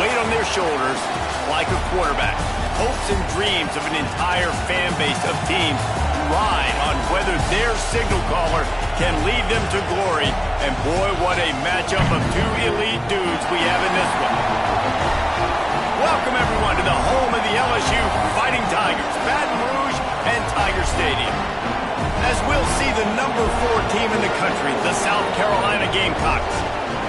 weight on their shoulders like a quarterback. Hopes and dreams of an entire fan base of teams ride on whether their signal caller can lead them to glory. And boy, what a matchup of two elite dudes we have in this one. Welcome, everyone, to the home of the LSU Fighting Tigers, Baton Rouge and Tiger Stadium. As we'll see the number 4 team in the country, the South Carolina Gamecocks,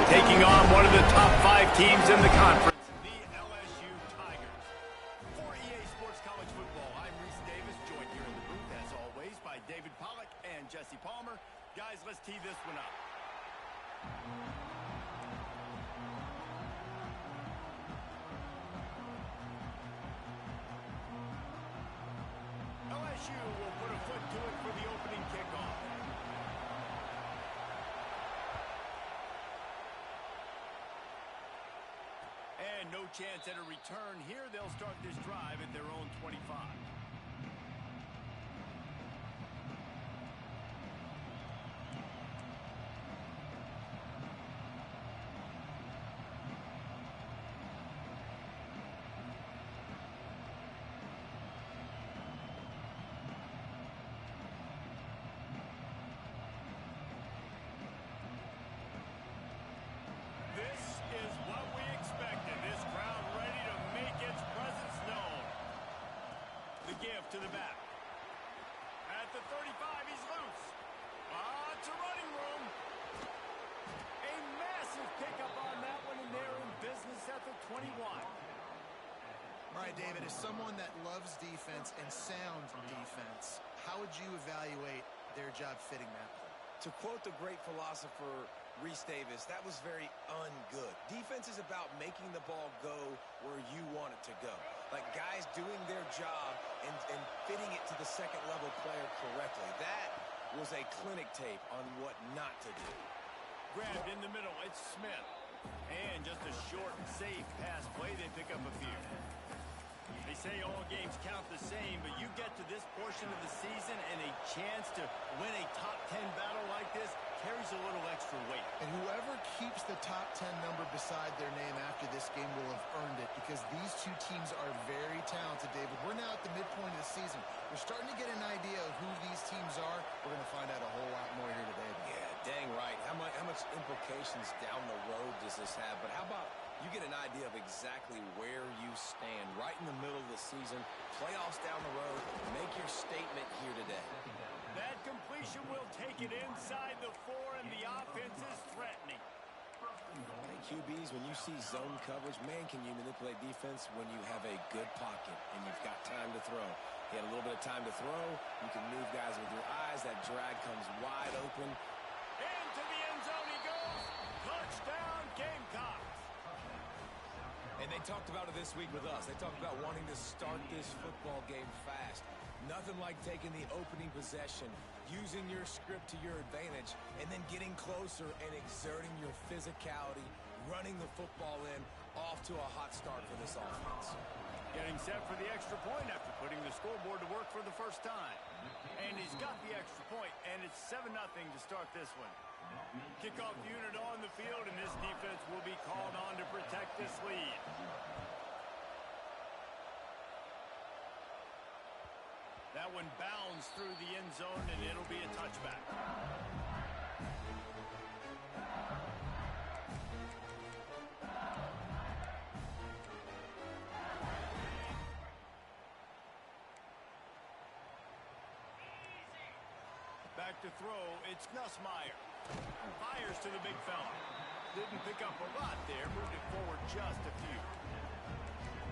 taking on one of the top 5 teams in the conference, the LSU Tigers. For EA Sports College Football, I'm Reese Davis, joined here in the booth, as always, by David Pollack and Jesse Palmer. Guys, let's tee this one up. LSU will put a foot to it for the opening kickoff. And no chance at a return here. They'll start this drive at their own 25. This is what we expected. This crowd ready to make its presence known. The give to the back. At the 35, he's loose. It's a running room. A massive pickup on that one, and they're in business at the 21. All right, David, as someone that loves defense and sound defense, how would you evaluate their job fitting that play? To quote the great philosopher Reese Davis, that was very ungood. Defense is about making the ball go where you want it to go. Like guys doing their job and fitting it to the second level player correctly. That was a clinic tape on what not to do. Grabbed in the middle, it's Smith. And just a short, safe pass play, they pick up a few. They say all games count the same, but you get to this portion of the season and a chance to win a top 10 battle like this carries a little extra weight. And whoever keeps the top 10 number beside their name after this game will have earned it, because these two teams are very talented, David. We're now at the midpoint of the season. We're starting to get an idea of who these teams are. We're going to find out a whole lot more here today. Yeah, dang right. How much implications down the road does this have? But how about you get an idea of exactly where you stand right in the middle of the season, playoffs down the road, make your statement here today. That completion will take it inside the 4, and the offense is threatening. Hey, QBs, when you see zone coverage, man, can you manipulate defense when you have a good pocket and you've got time to throw. He had a little bit of time to throw. You can move guys with your eyes. That drag comes wide open. Into the end zone he goes. Touchdown, Gamecocks. And they talked about it this week with us. They talked about wanting to start this football game fast. Nothing like taking the opening possession, using your script to your advantage, and then getting closer and exerting your physicality, running the football in, off to a hot start for this offense. Getting set for the extra point after putting the scoreboard to work for the first time. And he's got the extra point, and it's 7-0 to start this one. Kickoff unit on the field, and this defense will be called on to protect this lead. That one bounds through the end zone, and it'll be a touchback. Back to throw, it's Nussmeier. Fires to the big fella. Didn't pick up a lot there, moved it forward just a few.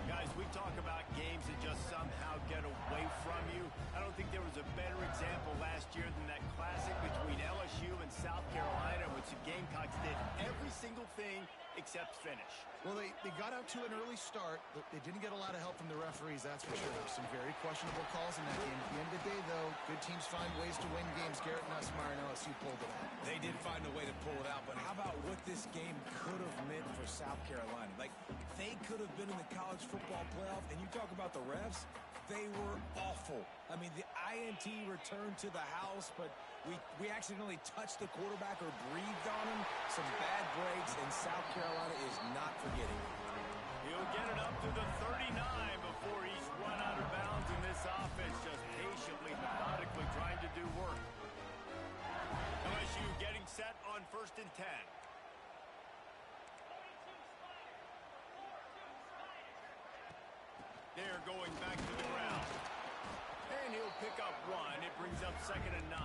Guys, we talk about games that just somehow get away from you. I don't think there was a better example last year than that classic between LSU and South Carolina, which the Gamecocks did every single thing except finish. Well, they got out to an early start, but they didn't get a lot of help from the referees, that's for sure. Some very questionable calls in that game. At the end of the day, though, good teams find ways to win games. Garrett Nussmeier and LSU pulled it out. They did find a way to pull it out, but how about what this game could have meant for South Carolina? Like, they could have been in the college football playoff, and you talk about the refs, they were awful. I mean, the INT returned to the house, but we accidentally touched the quarterback or breathed on him. Some bad breaks, and South Carolina is not forgetting. and 10. They're going back to the ground. And he'll pick up 1. It brings up 2nd and 9.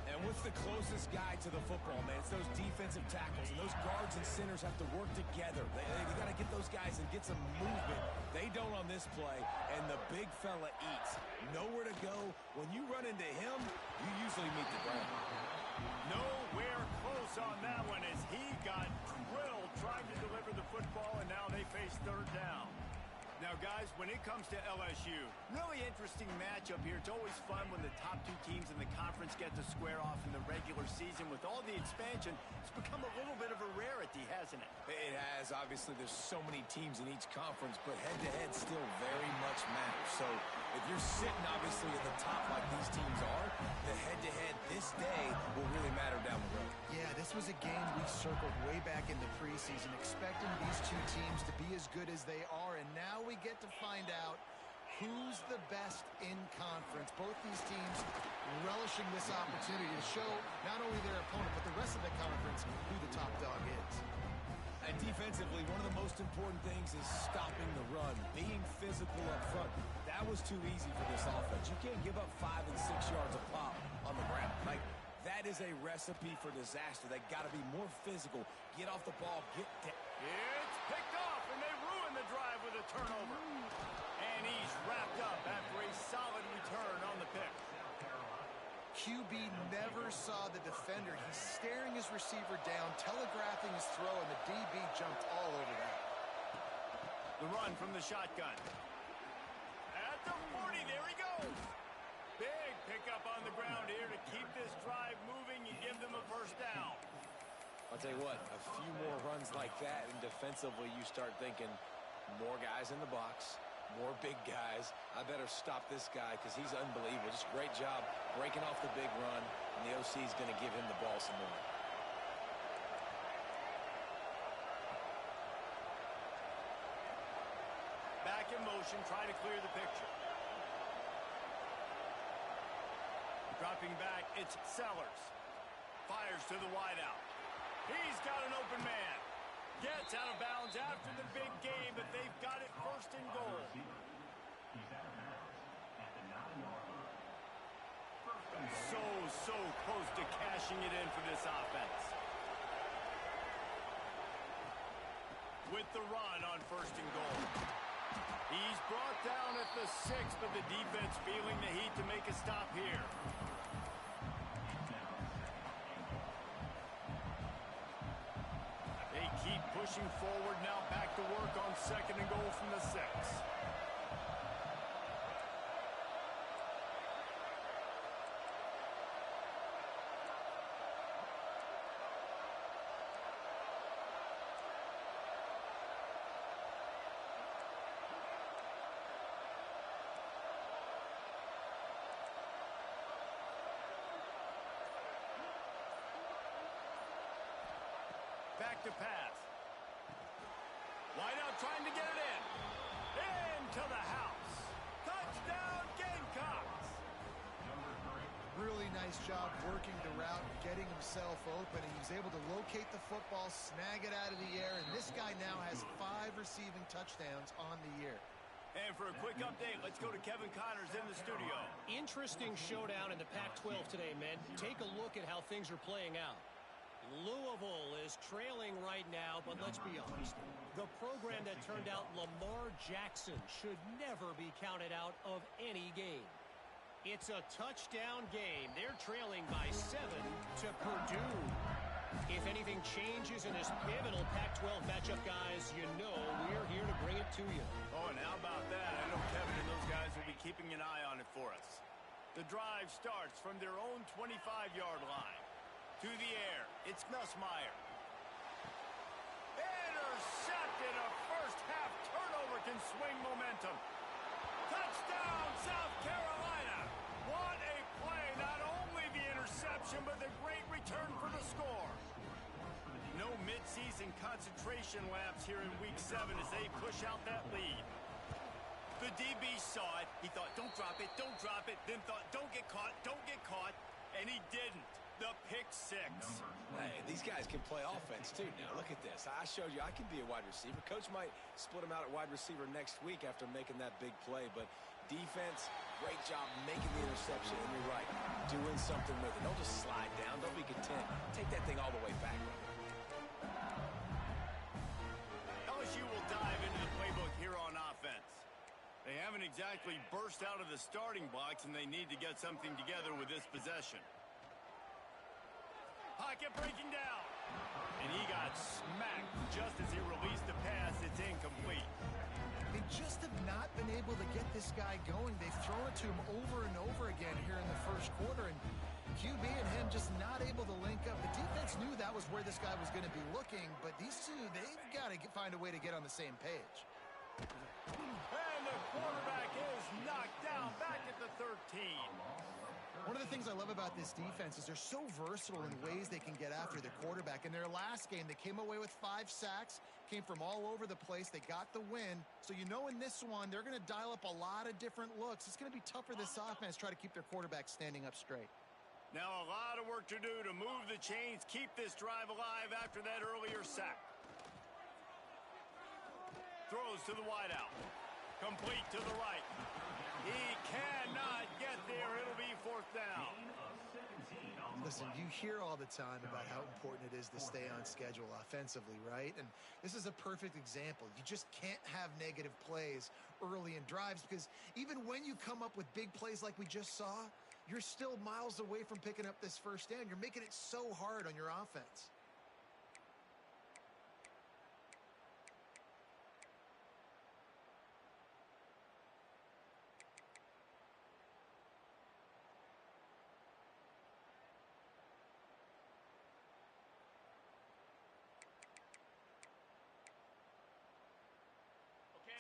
And what's the closest guy to the football, man? It's those defensive tackles, and those guards and centers have to work together. They got to get those guys and get some movement. They don't on this play, and the big fella eats. Nowhere to go. When you run into him, you usually meet the ground. Nowhere close on that one as he got drilled trying to deliver the football, and now they face 3rd down. Now, guys, when it comes to LSU, really interesting matchup here. It's always fun when the top 2 teams in the conference get to square off in the regular season. With all the expansion, it's become a little bit of a rarity, hasn't it? It has. Obviously, there's so many teams in each conference, but head-to-head still very much matters. So if you're sitting, obviously, at the top like these teams are, the head-to-head this day will really matter down the road. Yeah, this was a game we circled way back in the preseason, expecting these 2 teams to be as good as they are, and now we get to find out who's the best in conference. Both these teams relishing this opportunity to show not only their opponent, but the rest of the conference who the top dog is. And defensively, one of the most important things is stopping the run, being physical up front. That was too easy for this offense. You can't give up 5 and 6 yards a pop on the ground. Like, that is a recipe for disaster. They got to be more physical. Get off the ball. Get down. It's picked off, and they ruin the drive with a turnover. And he's wrapped up after a solid return on the pick. QB never saw the defender. He's staring his receiver down, telegraphing his throw, and the DB jumped all over that. The run from the shotgun. At the 40, there he goes. Big pickup on the ground here to keep this drive moving and give them a 1st down. I'll tell you what, a few more runs like that, and defensively you start thinking more guys in the box, more big guys. I better stop this guy because he's unbelievable. Just great job breaking off the big run, and the OC is going to give him the ball some more. Back in motion, trying to clear the picture. Dropping back, it's Sellers. Fires to the wideout. He's got an open man. Gets out of bounds after the big game, but they've got it 1st and goal. So close to cashing it in for this offense. With the run on 1st and goal. He's brought down at the 6, but the defense feeling the heat to make a stop here. They keep pushing forward now, back to work on 2nd and goal from the 6. Back to pass. Wide out trying to get it in. Into the house. Touchdown Gamecocks. Really nice job working the route, getting himself open, and he was able to locate the football, snag it out of the air, and this guy now has 5 receiving touchdowns on the year. And for a quick update, let's go to Kevin Connors in the studio. Interesting showdown in the Pac-12 today, men. Take a look at how things are playing out. Louisville is trailing right now, but let's be honest. The program that turned out Lamar Jackson should never be counted out of any game. It's a touchdown game. They're trailing by 7 to Purdue. If anything changes in this pivotal Pac-12 matchup, guys, you know we're here to bring it to you. Oh, and how about that? I know Kevin and those guys will be keeping an eye on it for us. The drive starts from their own 25-yard line. To the air, it's Nussmeier. Intercepted. A first-half turnover can swing momentum. Touchdown, South Carolina. What a play. Not only the interception, but the great return for the score. No midseason concentration lapse here in Week 7 as they push out that lead. The DB saw it. He thought, don't drop it, don't drop it. Then thought, don't get caught, and he didn't. The pick six. Hey, these guys can play offense, too. Now, look at this. I showed you I can be a wide receiver. Coach might split him out at wide receiver next week after making that big play. But defense, great job making the interception. And you're right, doing something with it. Don't just slide down. Don't be content. Take that thing all the way back. LSU will dive into the playbook here on offense. They haven't exactly burst out of the starting blocks, and they need to get something together with this possession. Pocket breaking down. And he got smacked just as he released the pass. It's incomplete. They just have not been able to get this guy going. They've thrown it to him over and over again here in the first quarter, and QB and him just not able to link up. The defense knew that was where this guy was going to be looking, but these two, they've got to find a way to get on the same page. And the quarterback is knocked down back at the 13. One of the things I love about this defense is they're so versatile in ways they can get after the quarterback. In their last game, they came away with 5 sacks, came from all over the place. They got the win. So you know in this one, they're going to dial up a lot of different looks. It's going to be tough for this offense to try to keep their quarterback standing up straight. Now a lot of work to do to move the chains, keep this drive alive after that earlier sack. Throws to the wideout. Complete to the right. He cannot get there. It'll be 4th down. Listen, you hear all the time about how important it is to stay on schedule offensively, right? And this is a perfect example. You just can't have negative plays early in drives because even when you come up with big plays like we just saw, you're still miles away from picking up this first down. You're making it so hard on your offense.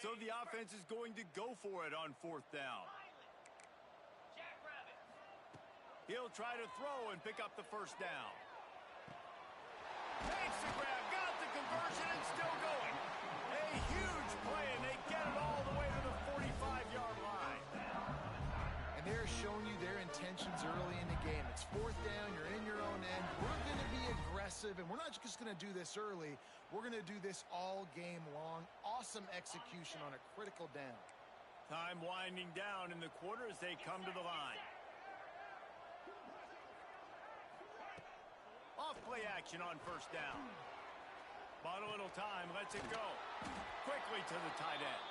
So the offense is going to go for it on 4th down. He'll try to throw and pick up the first down. Takes the grab, got the conversion, and still going. A huge play, and they get it all the way to the 45-yard line. And they're showing you their intentions early in the game. It's 4th down, you're in your own end. We're going to be aggressive, and we're not just going to do this early. We're going to do this all game long. Awesome execution on a critical down. Time winding down in the quarter as they come to the line. Off play action on 1st down. Bought a little time, lets it go. Quickly to the tight end.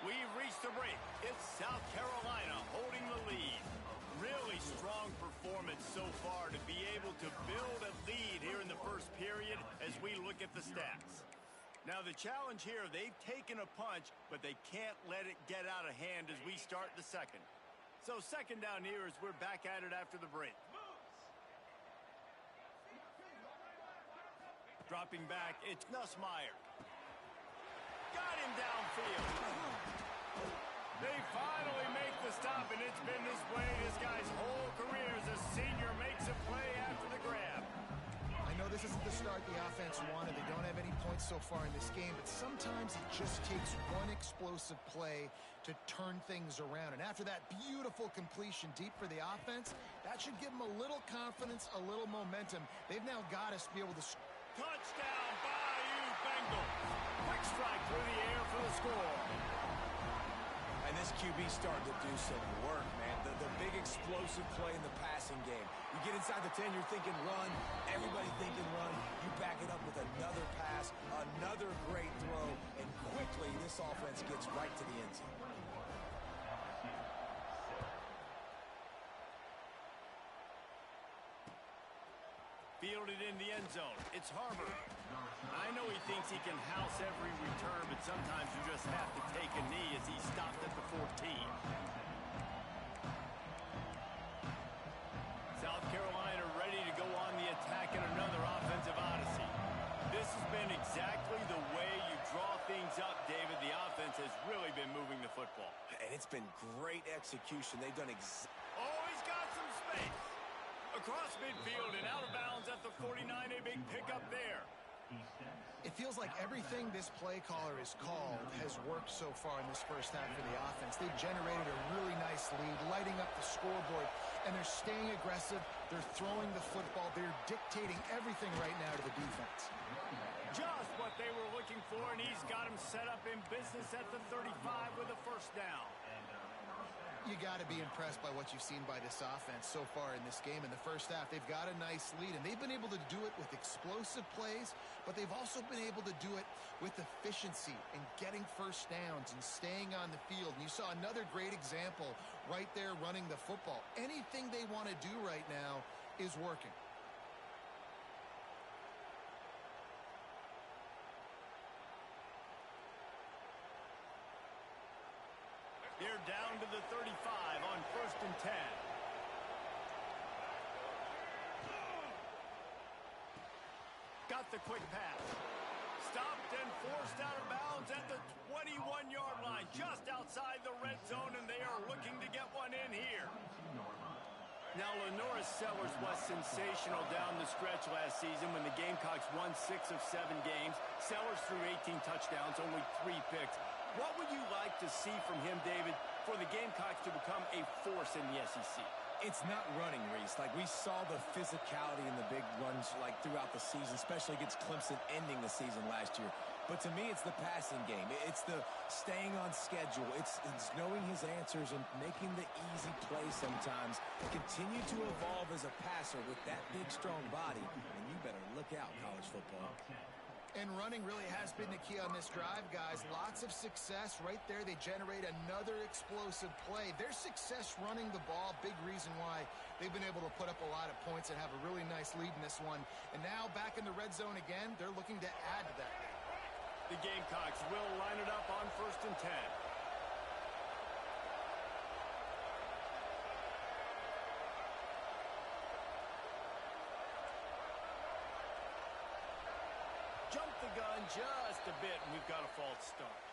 We've reached the break. It's South Carolina holding the lead. Really strong performance so far to be able to build a lead here in the first period as we look at the stats. Now the challenge here, they've taken a punch, but they can't let it get out of hand as we start the second. So 2nd down here as we're back at it after the break. Dropping back, it's Nussmeier. Got him downfield. They finally make the stop, and it's been this way this guy's whole career as a senior makes a play after the grab. I know this isn't the start the offense wanted. They don't have any points so far in this game, but sometimes it just takes one explosive play to turn things around. And after that beautiful completion deep for the offense, that should give them a little confidence, a little momentum. They've now got us to be able to... Touchdown, Bayou Bengals. Quick strike through the air for the score. And this QB's starting to do some work, man. The big explosive play in the passing game. You get inside the 10, you're thinking run. Everybody thinking run. You back it up with another pass, another great throw, and quickly this offense gets right to the end zone. Fielded in the end zone. It's Harvard. I know he thinks he can house every return, but sometimes you just have to take a knee as he stopped at the 14. South Carolina ready to go on the attack in another offensive odyssey. This has been exactly the way you draw things up, David. The offense has really been moving the football. And it's been great execution. They've done Oh, he's got some space. Across midfield and out of bounds at the 49, a big pickup there. It feels like everything this play caller has called has worked so far in this first half for the offense. They've generated a really nice lead, lighting up the scoreboard. And they're staying aggressive. They're throwing the football. They're dictating everything right now to the defense. Just what they were looking for, and he's got him set up in business at the 35 with a first down. You got to be impressed by what you've seen by this offense so far in this game. In the first half, they've got a nice lead, and they've been able to do it with explosive plays, but they've also been able to do it with efficiency and getting first downs and staying on the field. And you saw another great example right there running the football. Anything they want to do right now is working. They're down to the 35 on 1st and 10. Got the quick pass. Stopped and forced out of bounds at the 21-yard line, just outside the red zone, and they are looking to get one in here. Now, Lenoris Sellers was sensational down the stretch last season when the Gamecocks won 6 of 7 games. Sellers threw 18 touchdowns, only 3 picks. What would you like to see from him, David, for the Gamecocks to become a force in the SEC? It's not running, Reese. Like, we saw the physicality in the big runs, like, throughout the season, especially against Clemson ending the season last year. But to me, it's the passing game. It's the staying on schedule. It's knowing his answers and making the easy play sometimes. Continue to evolve as a passer with that big, strong body, and you better look out, college football. And running really has been the key on this drive, guys. Lots of success right there. They generate another explosive play. Their success running the ball, big reason why they've been able to put up a lot of points and have a really nice lead in this one. And now back in the red zone again, they're looking to add to that. The Gamecocks will line it up on 1st and 10. Jump the gun just a bit, and we've got a false start.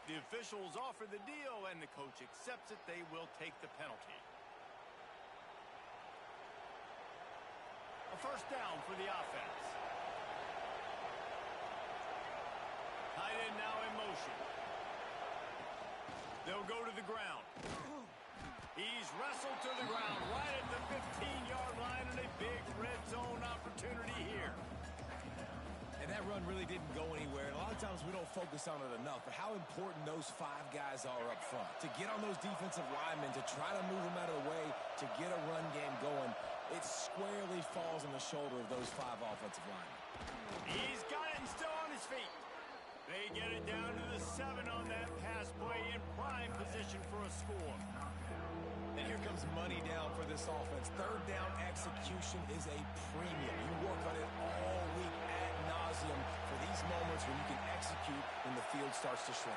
The officials offer the deal, and the coach accepts it. They will take the penalty. A first down for the offense. Tight end now in motion. They'll go to the ground. He's wrestled to the ground right at the 15-yard line, and a big red zone opportunity here. And that run really didn't go anywhere. And a lot of times we don't focus on it enough, but how important those 5 guys are up front. To get on those defensive linemen, to try to move them out of the way, to get a run game going, it squarely falls on the shoulder of those 5 offensive linemen. He's got it and still on his feet. They get it down to the 7 on that pass play in prime position for a score. And here comes money down for this offense. Third down execution is a premium. You work on it all week ad nauseum for these moments when you can execute when the field starts to shrink.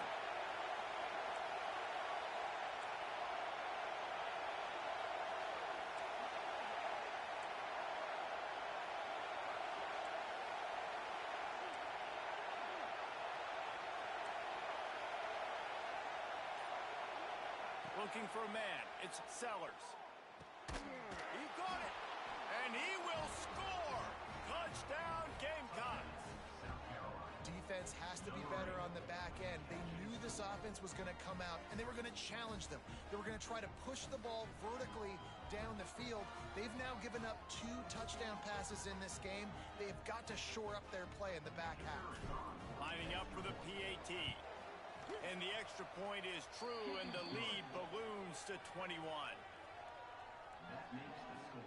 Looking for a man. It's Sellers. He got it. And he will score. Touchdown, Gamecocks. Defense has to be better on the back end. They knew this offense was going to come out, and they were going to challenge them. They were going to try to push the ball vertically down the field. They've now given up 2 touchdown passes in this game. They've got to shore up their play in the back half. Lining up for the PAT. And the extra point is true, and the lead balloons to 21.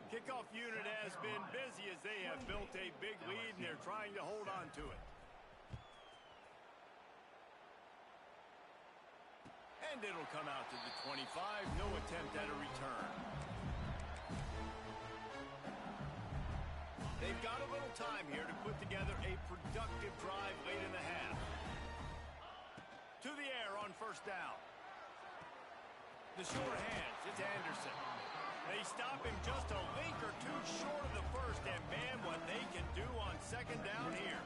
Kickoff unit has been busy as they have built a big lead, and they're trying to hold on to it. And it'll come out to the 25. No attempt at a return. They've got a little time here to put together a productive drive late in the half. To the air on first down. The short hands, it's Anderson. They stop him just a link or 2 short of the first, and man, what they can do on second down here.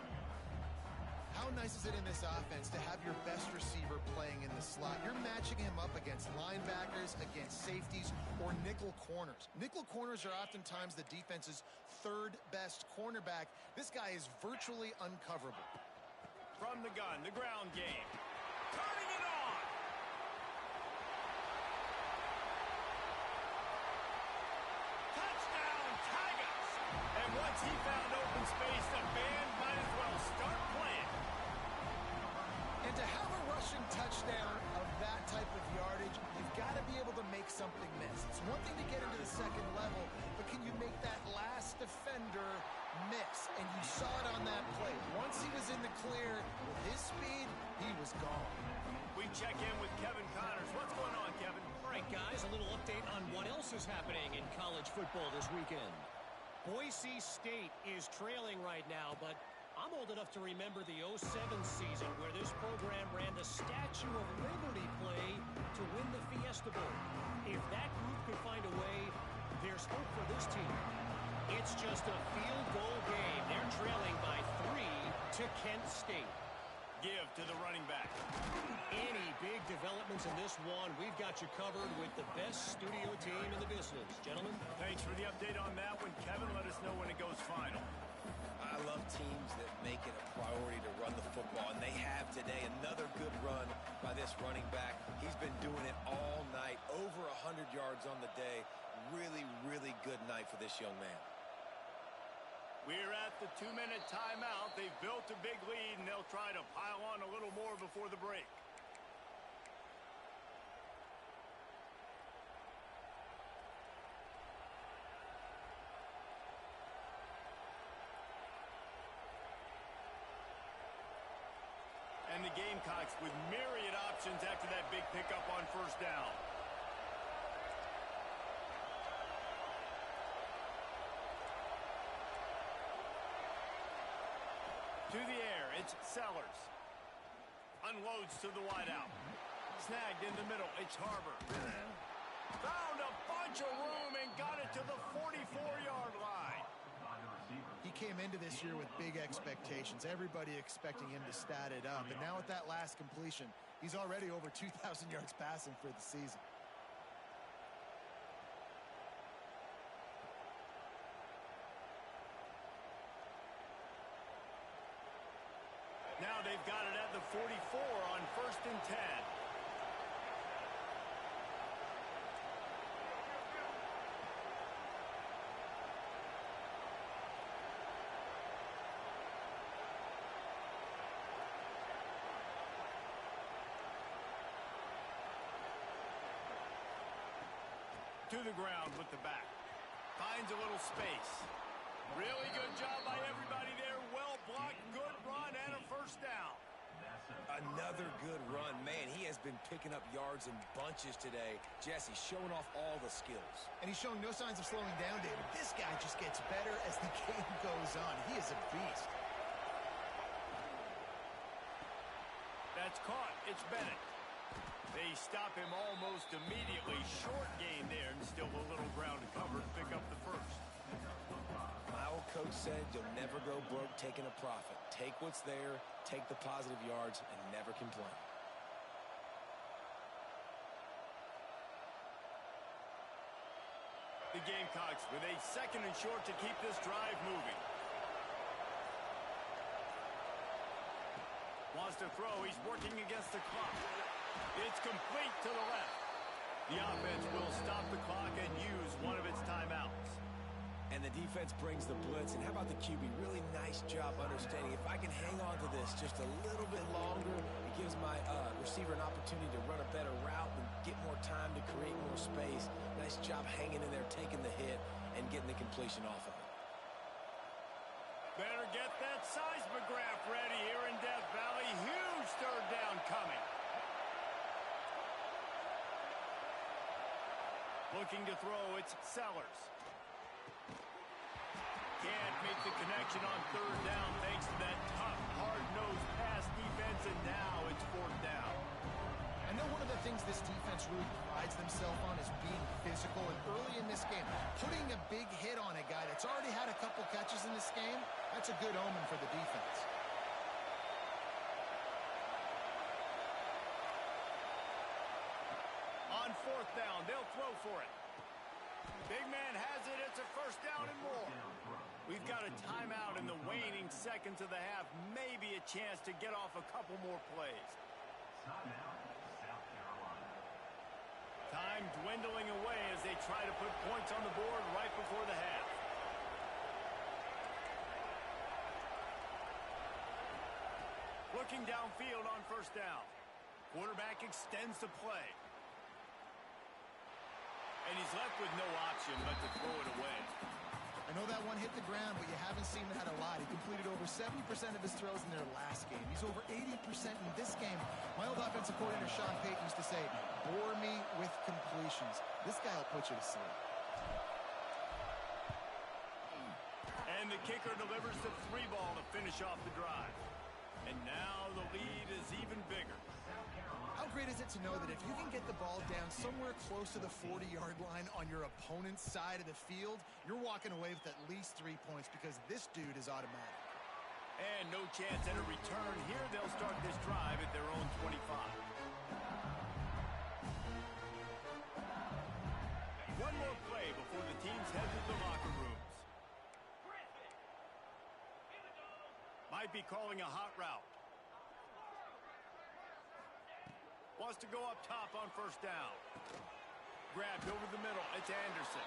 How nice is it in this offense to have your best receiver playing in the slot? You're matching him up against linebackers, against safeties, or nickel corners. Nickel corners are oftentimes the defense's 3rd best cornerback. This guy is virtually uncoverable. From the gun, the ground game. Turning it on. Once he found open space, the band might as well start playing. And to have a rushing touchdown of that type of yardage, you've got to be able to make something miss. It's one thing to get into the second level, but can you make that last defender miss? And you saw it on that play. Once he was in the clear with his speed, he was gone. We check in with Kevin Connors. What's going on, Kevin? All right, guys, a little update on what else is happening in college football this weekend. Boise State is trailing right now, but I'm old enough to remember the 07 season where this program ran the Statue of Liberty play to win the Fiesta Bowl. If that group could find a way, there's hope for this team. It's just a field goal game. They're trailing by 3 to Kent State. Give to the running back. Any big developments in this one, we've got you covered with the best studio team in the business. Gentlemen? Thanks for the update on that one. Kevin, let us know when it goes final. I love teams that make it a priority to run the football, and they have today. Another good run by this running back. He's been doing it all night, over 100 yards on the day. Really, really good night for this young man. We're at the 2-minute timeout. They've built a big lead, and they'll try to pile on a little more before the break. And the Gamecocks with myriad options after that big pickup on first down. To the air, it's Sellers. Unloads to the wideout. Snagged in the middle, it's Harbor. Found a bunch of room and got it to the 44-yard line. He came into this year with big expectations. Everybody expecting him to stat it up. And now with that last completion, he's already over 2,000 yards passing for the season. Now they've got it at the 44 on 1st and 10. To the ground with the back. Finds a little space. Really good job by everybody there. Well blocked, good run, and a first down. Another good run. Man, he has been picking up yards in bunches today. Jesse showing off all the skills. And he's showing no signs of slowing down, David. This guy just gets better as the game goes on. He is a beast. That's caught. It's Bennett. They stop him almost immediately. Short gain there, and still a little ground to cover to pick up the first. My old coach said you'll never go broke taking a profit. Take what's there, take the positive yards, and never complain. The Gamecocks with a 2nd and short to keep this drive moving. Wants to throw. He's working against the clock. It's complete to the left. The offense will stop the clock and use one of its timeouts. And the defense brings the blitz. And how about the QB? Really nice job understanding. If I can hang on to this just a little bit longer, it gives my receiver an opportunity to run a better route and get more time to create more space. Nice job hanging in there, taking the hit, and getting the completion off of it. Better get that seismograph ready here in Death Valley. Huge 3rd down coming. Looking to throw, it's Sellers. Can't make the connection on 3rd down thanks to that tough, hard-nosed pass defense, and now it's 4th down. I know one of the things this defense really prides themselves on is being physical, and early in this game, putting a big hit on a guy that's already had a couple catches in this game, that's a good omen for the defense. On 4th down, they'll throw for it. Big man has it. It's a 1st down and more. We've got a timeout in the waning seconds of the half. Maybe a chance to get off a couple more plays. Time dwindling away as they try to put points on the board right before the half. Looking downfield on first down. Quarterback extends the play. And he's left with no option but to throw it away. I know that one hit the ground, but you haven't seen that a lot. He completed over 70% of his throws in their last game. He's over 80% in this game. My old offensive coordinator, Sean Payton, used to say, bore me with completions. This guy will put you to sleep. And the kicker delivers the 3 ball to finish off the drive. And now the lead is even bigger. How great is it to know that if you can get the ball down somewhere close to the 40-yard line on your opponent's side of the field, you're walking away with at least 3 points because this dude is automatic. And no chance at a return. Here they'll start this drive at their own 25. One more play before the teams head to the locker rooms. Might be calling a hot route. Wants to go up top on first down. Grabbed over the middle. It's Anderson.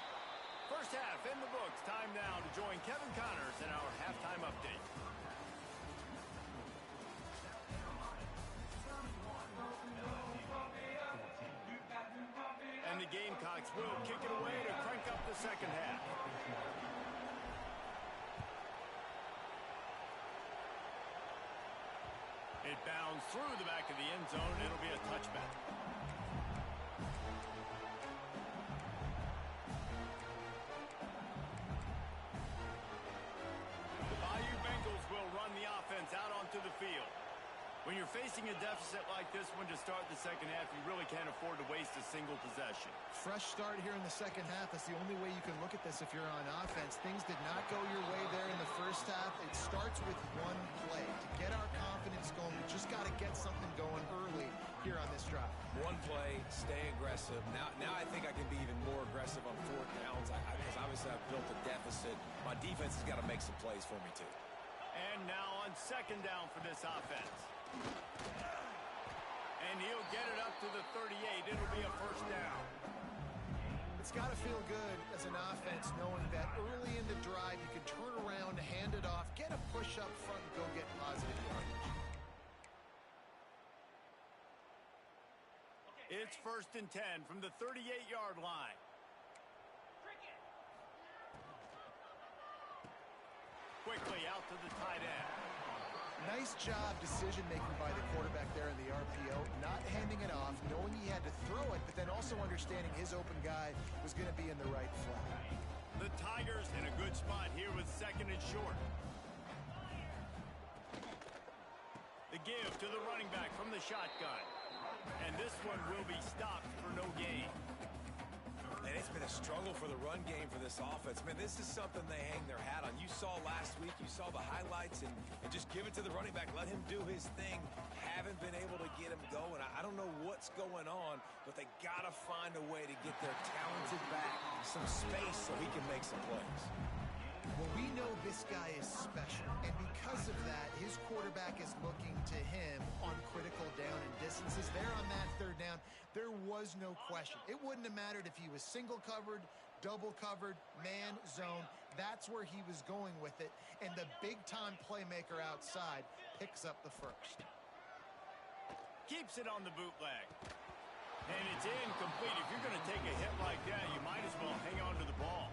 First half in the books. Time now to join Kevin Connors in our halftime update. And the Gamecocks will kick it away to crank up the second half. It bounds through the back of the end zone. It'll be a touchback. The Bayou Bengals will run the offense out onto the field. When you're facing a deficit like this one to start the second half, you really can't afford to waste a single possession. Fresh start here in the second half. That's the only way you can look at this if you're on offense. Things did not go your way there in the first half. It starts with one play. To get our confidence going, we just got to get something going early here on this drive. One play, stay aggressive. Now I think I can be even more aggressive on 4th downs because obviously I've built a deficit. My defense has got to make some plays for me too. And now on second down for this offense. And he'll get it up to the 38. It'll be a first down. It's got to feel good as an offense knowing that early in the drive you can turn around, hand it off, get a push up front, and go get positive yardage. It's 1st and 10 from the 38-yard line. Quickly out to the tight end. Nice job decision-making by the quarterback there in the RPO, not handing it off, knowing he had to throw it, but then also understanding his open guy was going to be in the right flat. The Tigers in a good spot here with 2nd and short. The give to the running back from the shotgun. And this one will be stopped for no gain. And it's been a struggle for the run game for this offense. Man, this is something they hang their hat on. You saw last week, you saw the highlights, and just give it to the running back. Let him do his thing. Haven't been able to get him going. I don't know what's going on, but they got to find a way to get their talented back some space so he can make some plays. Well, we know this guy is special, and because of that, his quarterback is looking to him on critical down and distances. There on that 3rd down, there was no question. It wouldn't have mattered if he was single covered, double covered, man, zone. That's where he was going with it, and the big-time playmaker outside picks up the first. Keeps it on the bootleg. And it's incomplete. If you're going to take a hit like that, you might as well hang on to the ball.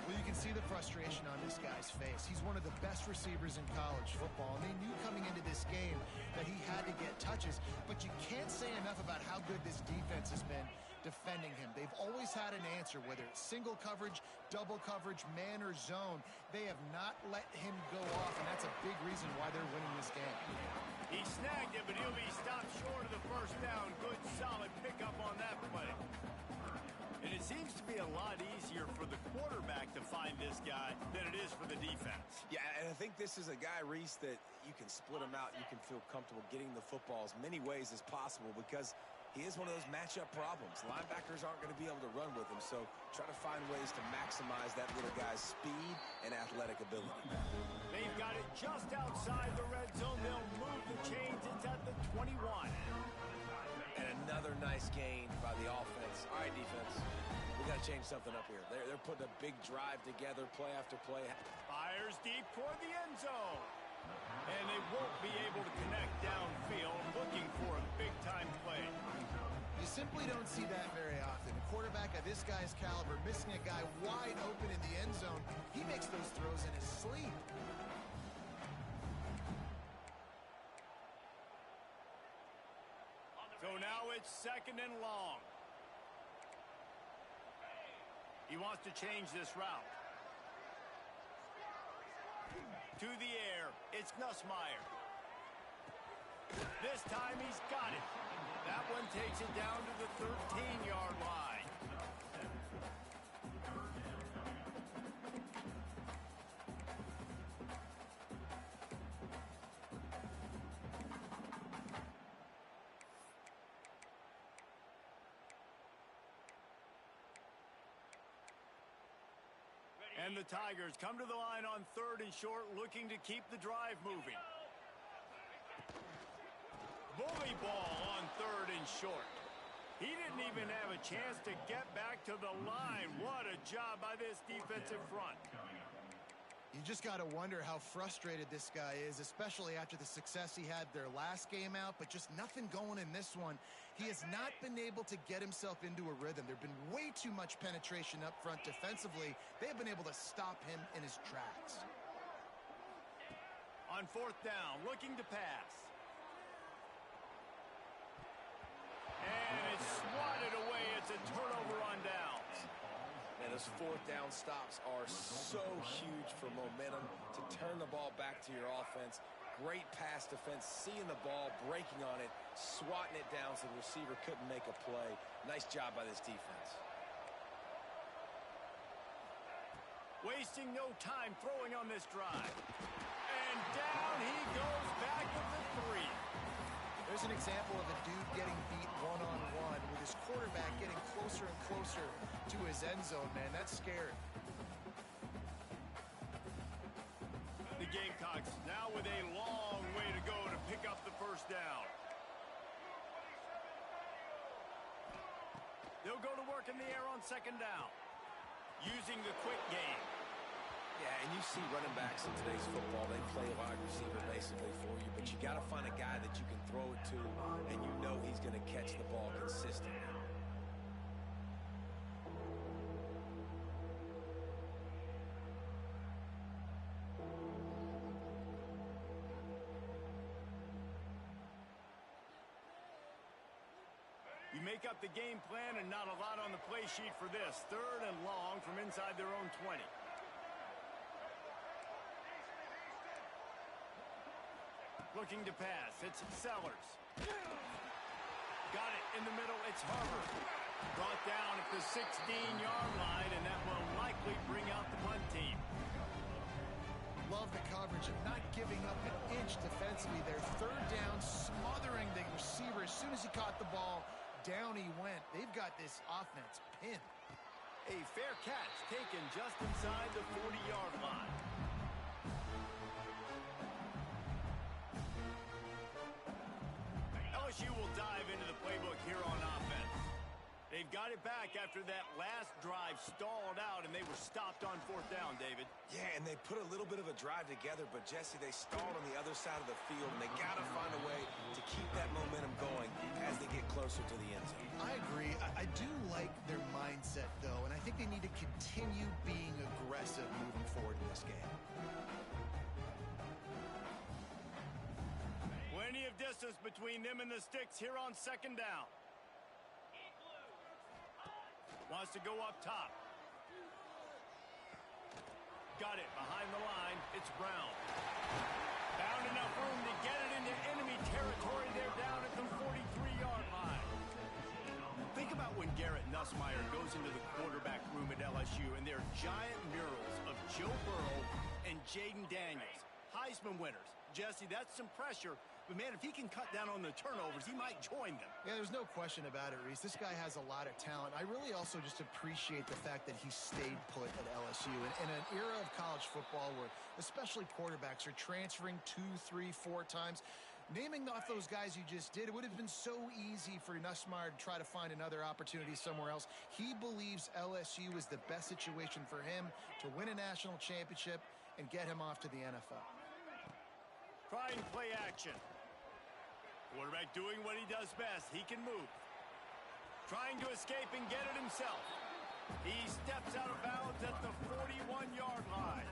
Well, you can see the frustration on this guy's face. He's one of the best receivers in college football, and they knew coming into this game that he had to get touches, but you can't say enough about how good this defense has been defending him. They've always had an answer, whether it's single coverage, double coverage, man or zone. They have not let him go off, and that's a big reason why they're winning this game. He snagged it, but he'll be stopped short of the first down. Good, solid pickup on that play. And it seems to be a lot easier for the quarterback to find this guy than it is for the defense. Yeah, and I think this is a guy, Reese, that you can split him out. You can feel comfortable getting the football as many ways as possible because he is one of those matchup problems. Linebackers aren't going to be able to run with him, so try to find ways to maximize that little guy's speed and athletic ability. They've got it just outside the red zone. They'll move the chains. It's at the 21. And another nice gain by the offense. All right, defense, we got to change something up here. They're putting a big drive together, play after play. Fires deep toward the end zone. And they won't be able to connect downfield, looking for a big-time play. You simply don't see that very often. A quarterback of this guy's caliber missing a guy wide open in the end zone. He makes those throws in his sleep. So now it's 2nd and long. He wants to change this route. To the air, it's Nussmeier. This time he's got it. That one takes it down to the 13-yard line. And the Tigers come to the line on 3rd and short, looking to keep the drive moving. Bully ball on 3rd and short. He didn't even have a chance to get back to the line. What a job by this defensive front. You just got to wonder how frustrated this guy is, especially after the success he had their last game out, but just nothing going in this one. He has not been able to get himself into a rhythm. There's been way too much penetration up front defensively. They've been able to stop him in his tracks. On 4th down, looking to pass. And it's swatted away. It's a turnover on downs. Man, those 4th down stops are so huge for momentum to turn the ball back to your offense. Great pass defense, seeing the ball, breaking on it, swatting it down so the receiver couldn't make a play. Nice job by this defense. Wasting no time throwing on this drive. And down he goes back with the 3. There's an example of a dude getting beat one-on-one with his quarterback getting closer and closer to his end zone, man. That's scary. The Gamecocks now with a long way to go to pick up the 1st down. They'll go to work in the air on 2nd down, using the quick game. Yeah, and you see running backs in today's football, they play wide receiver basically for you, but you got to find a guy that you can throw it to, and you know he's going to catch the ball consistently. You make up the game plan and not a lot on the play sheet for this. 3rd and long from inside their own 20. Looking to pass. It's Sellers. Got it in the middle. It's Harvard. Brought down at the 16-yard line, and that will likely bring out the punt team. Love the coverage of not giving up an inch defensively there. 3rd down, smothering the receiver. As soon as he caught the ball, down he went. They've got this offense pinned. A fair catch taken just inside the 40-yard line. LSU will dive into the playbook here on offense. They've got it back after that last drive stalled out, and they were stopped on 4th down, David. Yeah, and they put a little bit of a drive together, but, Jesse, they stalled on the other side of the field, and they got to find a way to keep that momentum going as they get closer to the end zone. I agree. I do like their mindset, though, and I think they need to continue being aggressive moving forward in this game. Plenty of distance between them and the sticks here on 2nd down. Wants to go up top. Got it behind the line. It's Brown. Found enough room to get it into enemy territory. They're down at the 43-yard line. Think about when Garrett Nussmeier goes into the quarterback room at LSU, and there are giant murals of Joe Burrow and Jaden Daniels, Heisman winners. Jesse, that's some pressure. But, man, if he can cut down on the turnovers, he might join them. Yeah, there's no question about it, Reese. This guy has a lot of talent. I really also just appreciate the fact that he stayed put at LSU. In an era of college football where especially quarterbacks are transferring 2, 3, 4 times, naming off those guys you just did, it would have been so easy for Nussmeier to try to find another opportunity somewhere else. He believes LSU is the best situation for him to win a national championship and get him off to the NFL. Trying play action. Quarterback doing what he does best. He can move. Trying to escape and get it himself. He steps out of bounds at the 41-yard line.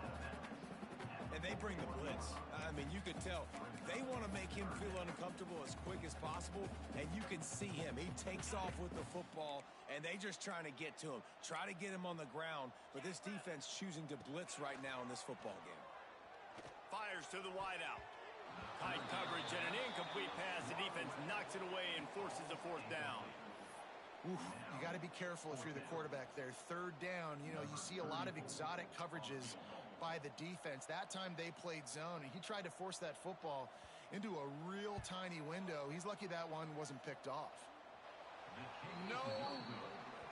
And they bring the blitz. I mean, you could tell they want to make him feel uncomfortable as quick as possible, and you can see him. He takes off with the football, and they just trying to get to him, try to get him on the ground, but this defense choosing to blitz right now in this football game. Fires to the wideout. Tight coverage and an incomplete pass. The defense knocks it away and forces a fourth down. Oof, you got to be careful if you're the quarterback there. Third down, you know, you see a lot of exotic coverages by the defense. That time they played zone, and he tried to force that football into a real tiny window. He's lucky that one wasn't picked off. No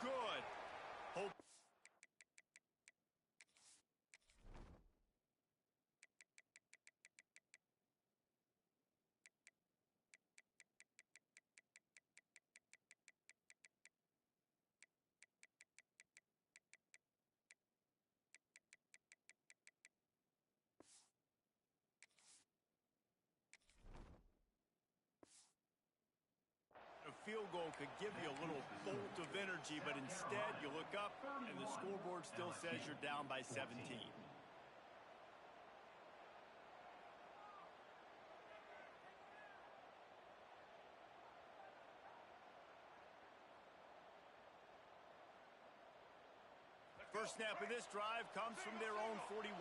good. Hope. A field goal could give you a little bolt of energy, but instead you look up and the scoreboard still says you're down by 17. First snap of this drive comes from their own 41.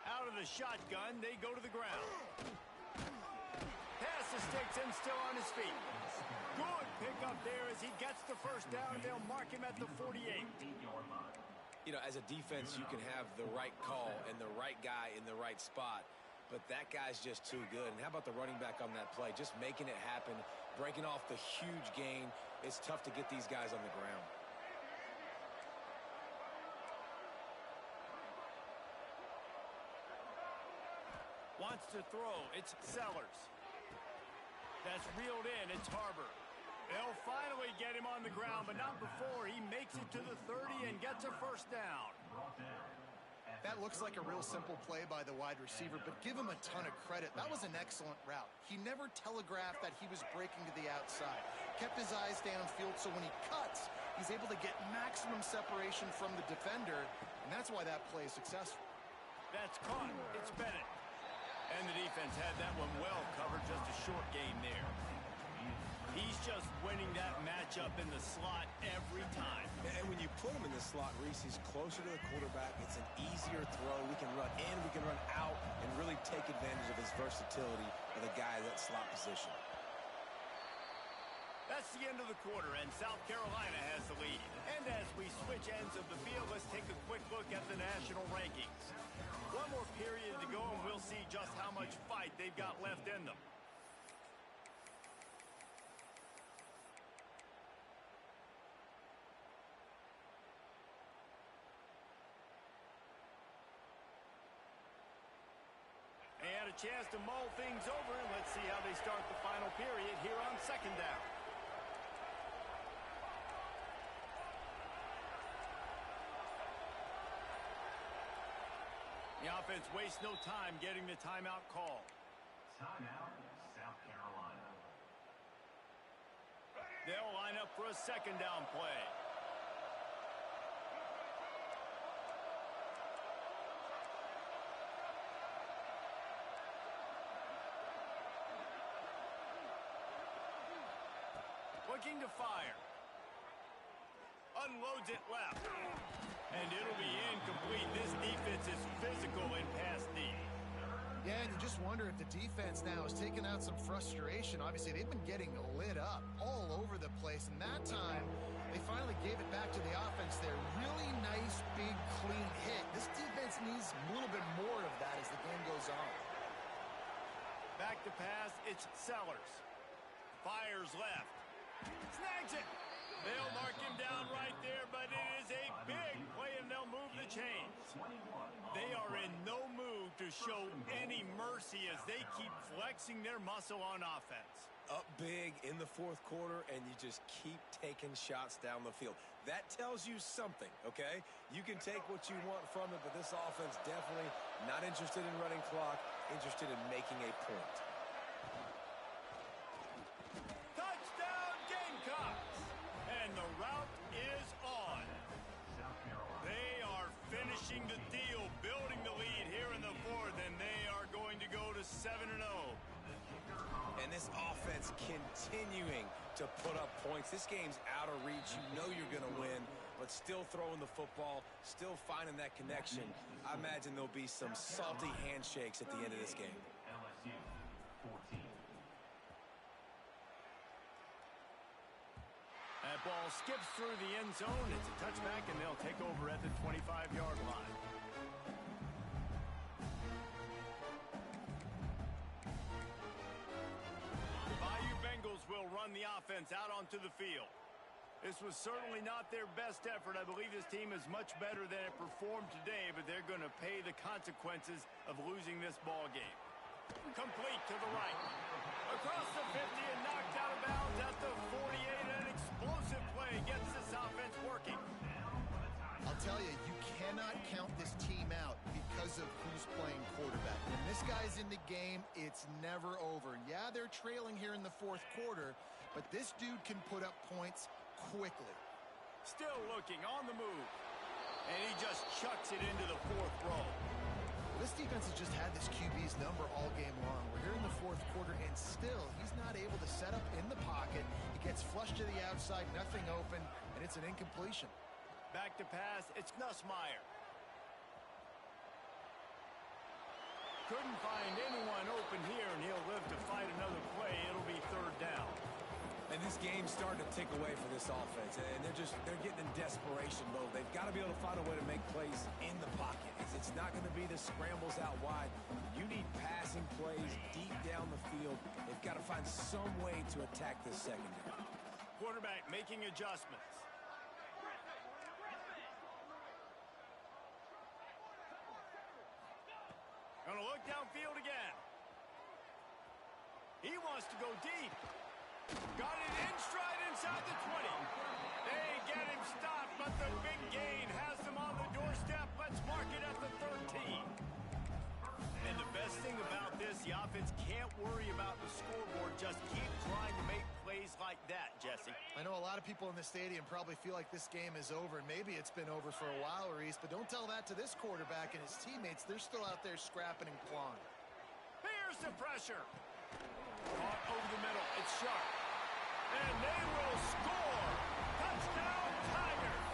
Out of the shotgun, they go to the ground. Pass to Sticks still on his feet. Good pickup there as he gets the first down. They'll mark him at the 48. You know, as a defense, you can have the right call and the right guy in the right spot, but that guy's just too good. And how about the running back on that play? Just making it happen, breaking off the huge gain. It's tough to get these guys on the ground. Wants to throw. It's Sellers. That's reeled in. It's Harbor. They'll finally get him on the ground, but not before he makes it to the 30 and gets a first down. That looks like a real simple play by the wide receiver, but give him a ton of credit. That was an excellent route. He never telegraphed that he was breaking to the outside. Kept his eyes downfield, so when he cuts, he's able to get maximum separation from the defender, and that's why that play is successful. That's caught. It's Bennett. And the defense had that one well covered, just a short gain there. He's just winning that matchup in the slot every time. And when you put him in the slot, Reese, he's closer to the quarterback. It's an easier throw. We can run in, we can run out, and really take advantage of his versatility of the guy at that slot position. That's the end of the quarter, and South Carolina has the lead. And as we switch ends of the field, let's take a quick look at the national rankings. One more period to go, and we'll see just how much fight they've got left in them. And a chance to mull things over, and let's see how they start the final period here on second down. The offense wastes no time getting the timeout call. Timeout, South Carolina. They'll line up for a second down play. Looking to fire. Unloads it left. And it'll be incomplete. This defense is physical in pass D. Yeah, and you just wonder if the defense now is taking out some frustration. Obviously, they've been getting lit up all over the place, and that time they finally gave it back to the offense there. Really nice, big, clean hit. This defense needs a little bit more of that as the game goes on. Back to pass, it's Sellers. Fires left. Snags it. They'll mark him down right there, but it is a big play, and they'll move the chains. They are in no mood to show any mercy as they keep flexing their muscle on offense. up big in the fourth quarter, and you just keep taking shots down the field. That tells you something, okay? You can take what you want from it, but this offense definitely not interested in running clock, interested in making a point. Touchdown, Gamecocks! And the route is on. They are finishing the deal, building the lead here in the fourth, and they are going to go to 7-0. And this offense continuing to put up points. This game's out of reach. You know you're going to win, but still throwing the football, still finding that connection. I imagine there'll be some salty handshakes at the end of this game. LSU 14. That ball skips through the end zone. It's a touchback, and they'll take over at the 25-yard line. The Bayou Bengals will run the offense out onto the field. This was certainly not their best effort. I believe this team is much better than it performed today, but they're going to pay the consequences of losing this ball game. Complete to the right. Across the 50 and knocked out of bounds at the 48. An explosive play gets this offense working. I'll tell you, you cannot count this team out because of who's playing quarterback. When this guy's in the game, it's never over. Yeah, they're trailing here in the fourth quarter, but this dude can put up points quickly. Still looking on the move. And he just chucks it into the fourth row. This defense has just had this QB's number all game long. We're here in the fourth quarter, and still, he's not able to set up in the pocket. He gets flushed to the outside, nothing open, and it's an incompletion. Back to pass, it's Nussmeier. Couldn't find anyone open here, and he'll live to fight another play. It'll be third down. And this game's starting to tick away for this offense, and they're getting in desperation mode. They've got to be able to find a way to make plays in the pocket. It's not going to be the scrambles out wide. You need passing plays deep down the field. They've got to find some way to attack this secondary. Quarterback making adjustments. Gonna look downfield again. He wants to go deep. Got it in stride inside the 20. They get him stopped, but the big gain has them on the doorstep. Let's mark it at the 13. And the best thing about this, the offense can't worry about the scoreboard. Just keep trying to make plays like that, Jesse. I know a lot of people in the stadium probably feel like this game is over, and maybe it's been over for a while, Reese, but don't tell that to this quarterback and his teammates. They're still out there scrapping and clawing. Here's the pressure. Caught over the middle. It's sharp. And they will score. Touchdown, Tigers.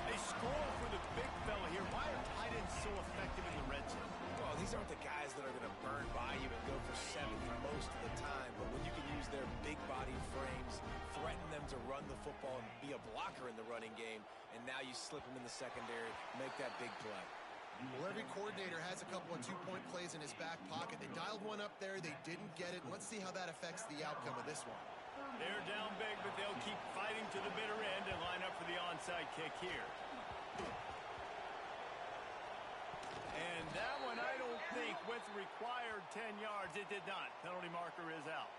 They score for the big fella here. Why are tight ends so effective in the red zone? Well, these aren't the guys that are going to burn by you and go for 7 for most of the time, but when you can use their big body frames, threaten them to run the football and be a blocker in the running game, and now you slip them in the secondary, make that big play. Well, every coordinator has a couple of two-point plays in his back pocket. They dialed one up there. They didn't get it. Let's see how that affects the outcome of this one. They're down big, but they'll keep fighting to the bitter end and line up for the onside kick here. And that one, I don't think, with required 10 yards, it did not. Penalty marker is out.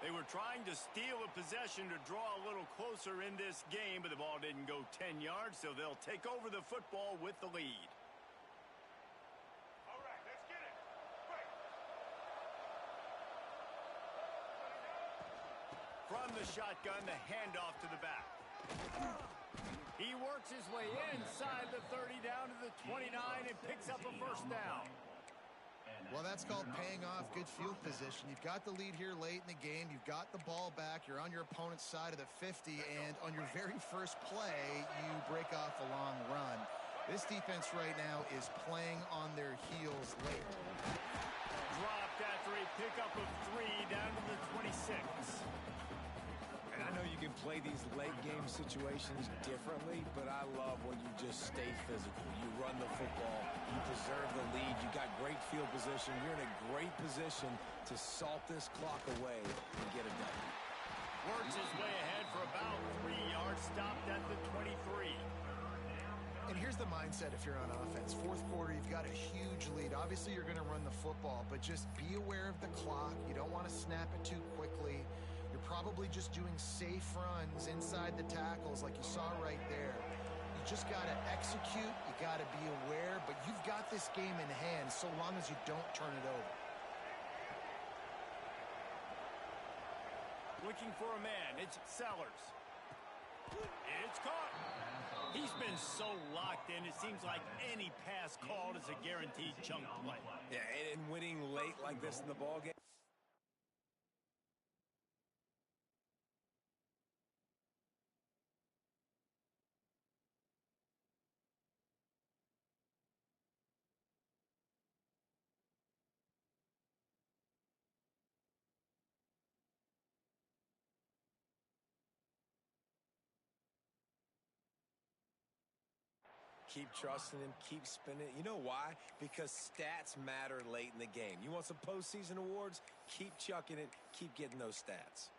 They were trying to steal a possession to draw a little closer in this game, but the ball didn't go 10 yards, so they'll take over the football with the lead. From the shotgun, the handoff to the back. He works his way inside the 30 down to the 29 and picks up a first down. Well, that's called paying off good field position. You've got the lead here late in the game. You've got the ball back. You're on your opponent's side of the 50, and on your very first play, you break off a long run. This defense right now is playing on their heels late. Dropped after a pickup of 3 down to the 26. And I know you can play these late game situations differently, but I love when you just stay physical. You run the football, you preserve the lead, you got great field position, you're in a great position to salt this clock away and get it done. Works his way ahead for about 3 yards, stopped at the 23. And here's the mindset if you're on offense. Fourth quarter, you've got a huge lead. Obviously, you're going to run the football, but just be aware of the clock. You don't want to snap it too quickly. You're probably just doing safe runs inside the tackles like you saw right there. You just got to execute. You got to be aware, but you've got this game in hand so long as you don't turn it over. Looking for a man. It's Sellers. It's caught. He's been so locked in, it seems like any pass called is a guaranteed chunk play. Yeah, and winning late like this in the ballgame. Keep trusting him, keep spinning it. You know why? Because stats matter late in the game. You want some postseason awards? Keep chucking it, keep getting those stats.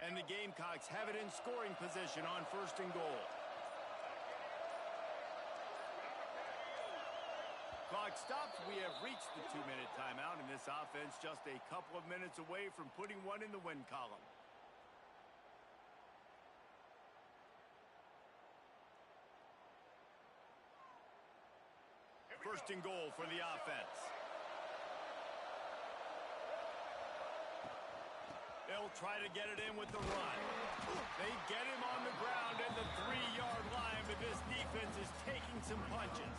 And the Gamecocks have it in scoring position on 1st and goal. Clock stops. We have reached the 2-minute timeout, and this offense just a couple of minutes away from putting one in the win column. First and goal for the offense. They'll try to get it in with the run. They get him on the ground at the 3-yard line, but this defense is taking some punches.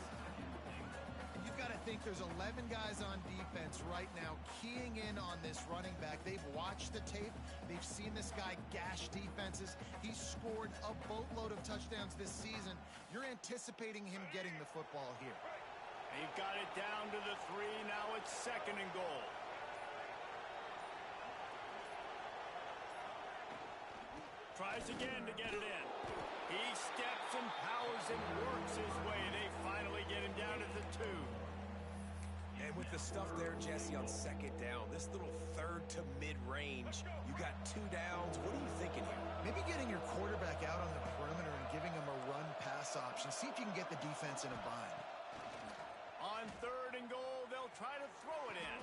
You've got to think there's 11 guys on defense right now keying in on this running back. They've watched the tape. They've seen this guy gash defenses. He's scored a boatload of touchdowns this season. You're anticipating him getting the football here. They've got it down to the 3. Now it's 2nd and goal. Tries again to get it in. He steps and powers and works his way. They finally get him down at the 2. And with the stuff there, Jesse, on 2nd down, this little 3rd to mid-range, you got 2 downs. What are you thinking here? Maybe getting your quarterback out on the perimeter and giving him a run-pass option. See if you can get the defense in a bind. On 3rd and goal, they'll try to throw it in.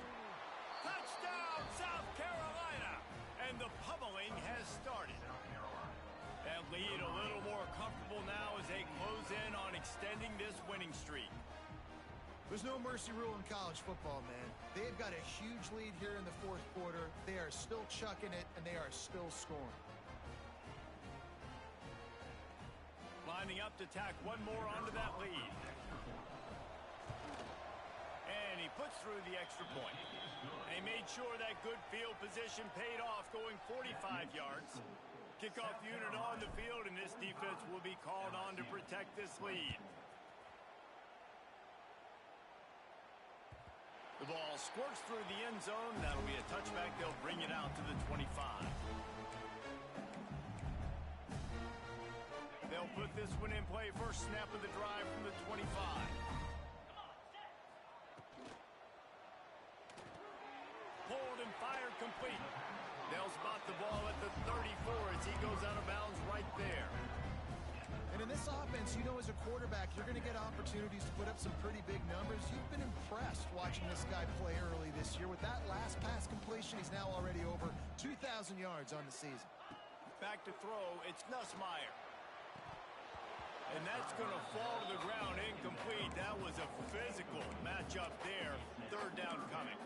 Touchdown, South Carolina! And the pummeling has started. That lead a little more comfortable now as they close in on extending this winning streak. There's no mercy rule in college football, man. They've got a huge lead here in the 4th quarter. They are still chucking it, and they are still scoring. Lining up to tack one more onto that lead. And he puts through the extra point. They made sure that good field position paid off, going 45 yards. Kickoff unit on the field, and this defense will be called on to protect this lead. The ball squirts through the end zone. That'll be a touchback. They'll bring it out to the 25. They'll put this one in play. First snap of the drive from the 25. Pulled and fired complete. They'll spot the ball at the 34 as he goes out of bounds right there. And in this offense, you know, as a quarterback, you're going to get opportunities to put up some pretty big numbers. You've been impressed watching this guy play early this year. With that last pass completion, he's now already over 2,000 yards on the season. Back to throw, it's Nussmeier. And that's going to fall to the ground incomplete. That was a physical matchup there. 3rd down coming.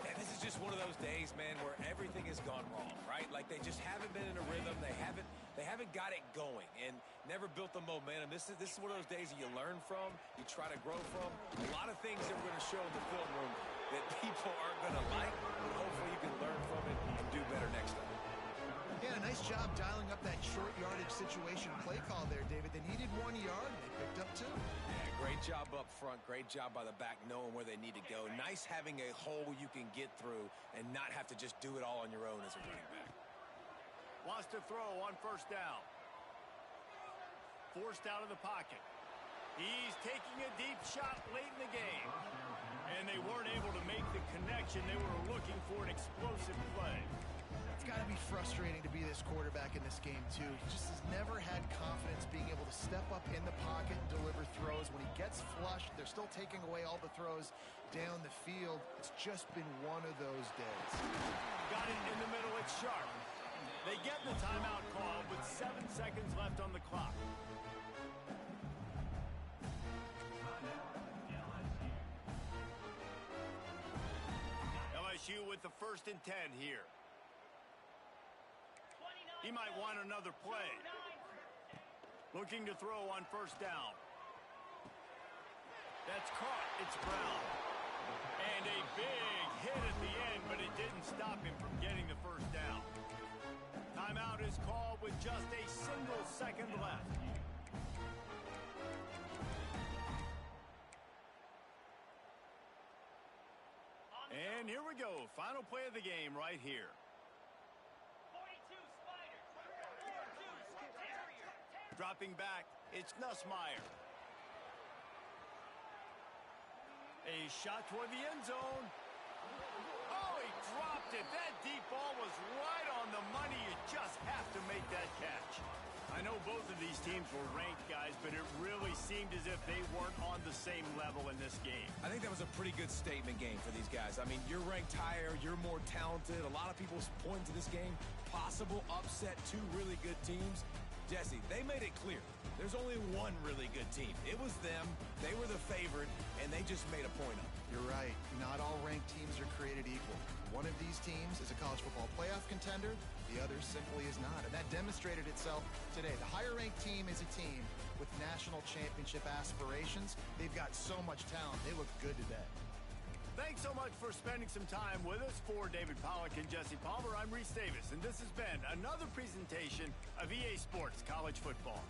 And this is just one of those days, man, where everything has gone wrong, right? Like they just haven't been in a rhythm. They haven't got it going and never built the momentum. This is one of those days that you learn from, you try to grow from. A lot of things that we're going to show in the film room that people aren't going to like, but hopefully you can learn from it and do better next time. Yeah, nice job dialing up that short yardage situation play call there, David. They needed 1 yard, and they picked up 2. Yeah, great job up front. Great job by the back knowing where they need to go. Nice having a hole you can get through and not have to just do it all on your own as a running back. Wants to throw on 1st down. Forced out of the pocket. He's taking a deep shot late in the game. And they weren't able to make the connection. They were looking for an explosive play. It's got to be frustrating to be this quarterback in this game, too. He just has never had confidence being able to step up in the pocket and deliver throws. When he gets flushed, they're still taking away all the throws down the field. It's just been one of those days. Got it in the middle. It's sharp. They get the timeout call with 7 seconds left on the clock. LSU with the 1st and 10 here. He might want another play. Looking to throw on 1st down. That's caught. It's Brown. And a big hit at the end, but it didn't stop him from getting the 1st down. Timeout is called with just a single second left. And here we go. Final play of the game right here. Dropping back, it's Nussmeier. A shot toward the end zone. Oh, he dropped it. That deep ball was right on the money. You just have to make that catch. I know both of these teams were ranked, guys, but it really seemed as if they weren't on the same level in this game. I think that was a pretty good statement game for these guys. I mean, you're ranked higher, you're more talented. A lot of people point to this game. Possible upset, 2 really good teams. Jesse, they made it clear. There's only one really good team. It was them. They were the favorite, and they just made a point of it. You're right. Not all ranked teams are created equal. One of these teams is a college football playoff contender. The other simply is not. And that demonstrated itself today. The higher-ranked team is a team with national championship aspirations. They've got so much talent. They look good today. Thanks so much for spending some time with us. For David Pollack and Jesse Palmer, I'm Reese Davis, and this has been another presentation of EA Sports College Football.